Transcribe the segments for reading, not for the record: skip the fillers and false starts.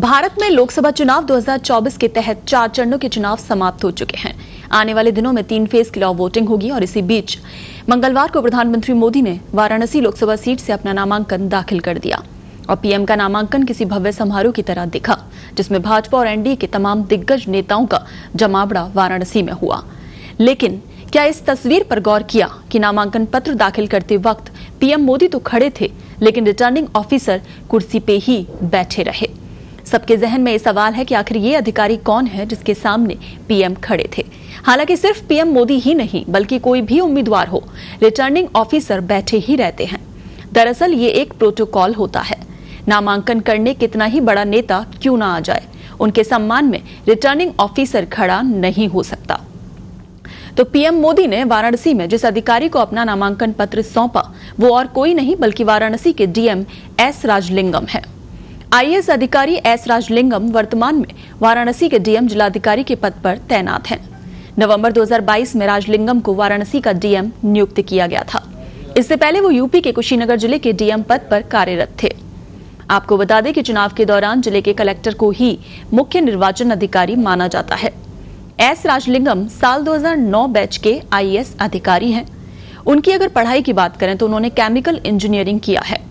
भारत में लोकसभा चुनाव 2024 के तहत 4 चरणों के चुनाव समाप्त हो चुके हैं। आने वाले दिनों में 3 फेज के लिए वोटिंग होगी और इसी बीच मंगलवार को प्रधानमंत्री मोदी ने वाराणसी लोकसभा सीट से अपना नामांकन दाखिल कर दिया और पीएम का नामांकन किसी भव्य समारोह की तरह दिखा, जिसमें भाजपा और एनडीए के तमाम दिग्गज नेताओं का जमावड़ा वाराणसी में हुआ। लेकिन क्या इस तस्वीर पर गौर किया कि नामांकन पत्र दाखिल करते वक्त पीएम मोदी तो खड़े थे, लेकिन रिटर्निंग ऑफिसर कुर्सी पे ही बैठे रहे। सबके जहन में ये सवाल है कि आखिर ये अधिकारी कौन है जिसके सामने पीएम खड़े थे। हालांकि सिर्फ पीएम मोदी ही नहीं, बल्कि कोई भी उम्मीदवार हो, रिटर्निंग ऑफिसर बैठे ही रहते हैं। दरअसल ये एक प्रोटोकॉल होता है। नामांकन करने कितना ही बड़ा नेता क्यों ना आ जाए, उनके सम्मान में रिटर्निंग ऑफिसर खड़ा नहीं हो सकता। तो पीएम मोदी ने वाराणसी में जिस अधिकारी को अपना नामांकन पत्र सौंपा, वो और कोई नहीं बल्कि वाराणसी के डीएम एस राजलिंगम है। आईएएस अधिकारी एस राजलिंगम वर्तमान में वाराणसी के डीएम जिलाधिकारी के पद पर तैनात हैं। नवंबर 2022 में राजलिंगम को वाराणसी का डीएम नियुक्त किया गया था। इससे पहले वो यूपी के कुशीनगर जिले के डीएम पद पर कार्यरत थे। आपको बता दें कि चुनाव के दौरान जिले के कलेक्टर को ही मुख्य निर्वाचन अधिकारी माना जाता है। एस राजलिंगम साल 2009 बैच के आईएएस अधिकारी हैं। उनकी अगर पढ़ाई की बात करें तो उन्होंने केमिकल इंजीनियरिंग किया है।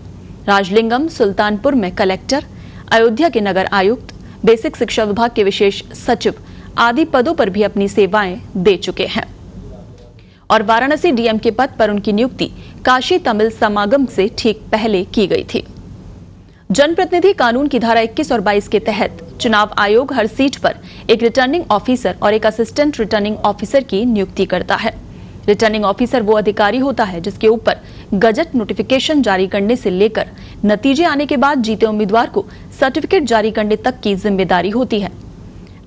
राजलिंगम सुल्तानपुर में कलेक्टर, अयोध्या के नगर आयुक्त, बेसिक शिक्षा विभाग के विशेष सचिव आदि पदों पर भी अपनी सेवाएं दे चुके हैं और वाराणसी डीएम के पद पर उनकी नियुक्ति काशी तमिल समागम से ठीक पहले की गई थी। जनप्रतिनिधि कानून की धारा 21 और 22 के तहत चुनाव आयोग हर सीट पर एक रिटर्निंग ऑफिसर और एक असिस्टेंट रिटर्निंग ऑफिसर की नियुक्ति करता है। रिटर्निंग ऑफिसर वो अधिकारी होता है जिसके ऊपर गजट नोटिफिकेशन जारी करने से लेकर नतीजे आने के बाद जीते उम्मीदवार को सर्टिफिकेट जारी करने तक की जिम्मेदारी होती है।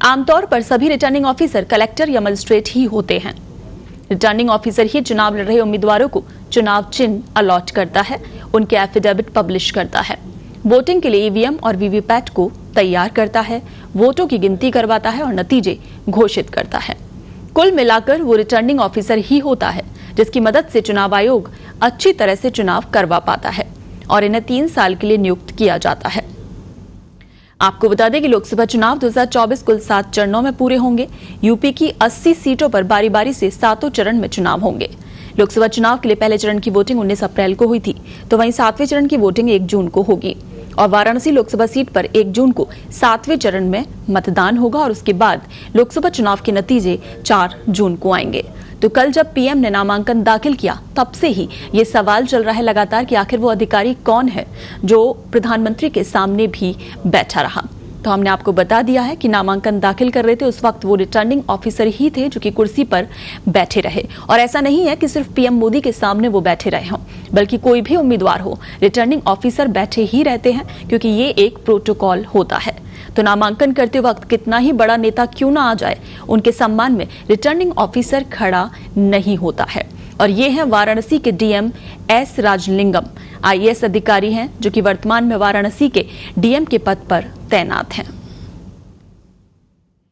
आमतौर पर सभी रिटर्निंग ऑफिसर कलेक्टर या मजिस्ट्रेट ही होते हैं। रिटर्निंग ऑफिसर ही चुनाव लड़ रहे उम्मीदवारों को चुनाव चिन्ह अलॉट करता है, उनके एफिडेविट पब्लिश करता है, वोटिंग के लिए ईवीएम और वीवीपैट को तैयार करता है, वोटों की गिनती करवाता है और नतीजे घोषित करता है। कुल मिलाकर वो रिटर्निंग ऑफिसर ही होता है जिसकी मदद से चुनाव आयोग अच्छी तरह से चुनाव करवा पाता है और इन्हें 3 साल के लिए नियुक्त किया जाता है। आपको बता दें कि लोकसभा चुनाव 2024 कुल 7 चरणों में पूरे होंगे। यूपी की 80 सीटों पर बारी बारी से 7 चरण में चुनाव होंगे। लोकसभा चुनाव के लिए पहले चरण की वोटिंग 19 अप्रैल को हुई थी, तो वहीं 7वें चरण की वोटिंग 1 जून को होगी और वाराणसी लोकसभा सीट पर 1 जून को 7वें चरण में मतदान होगा और उसके बाद लोकसभा चुनाव के नतीजे 4 जून को आएंगे। तो कल जब पीएम ने नामांकन दाखिल किया, तब से ही ये सवाल चल रहा है लगातार कि आखिर वो अधिकारी कौन है जो प्रधानमंत्री के सामने भी बैठा रहा। तो हमने आपको बता दिया है कि नामांकन दाखिल कर रहे थे उस वक्त वो रिटर्निंग ऑफिसर ही थे जो कि कुर्सी पर बैठे रहे। और ऐसा नहीं है कि सिर्फ पीएम मोदी के सामने वो बैठे रहे हों, बल्कि कोई भी उम्मीदवार हो, रिटर्निंग ऑफिसर बैठे ही रहते हैं, क्योंकि ये एक प्रोटोकॉल होता है। तो नामांकन करते वक्त कितना ही बड़ा नेता क्यों ना आ जाए, उनके सम्मान में रिटर्निंग ऑफिसर खड़ा नहीं होता है। और ये है वाराणसी के डीएम एस राजलिंगम, आईएएस अधिकारी हैं जो कि वर्तमान में वाराणसी के डीएम के पद पर तैनात हैं।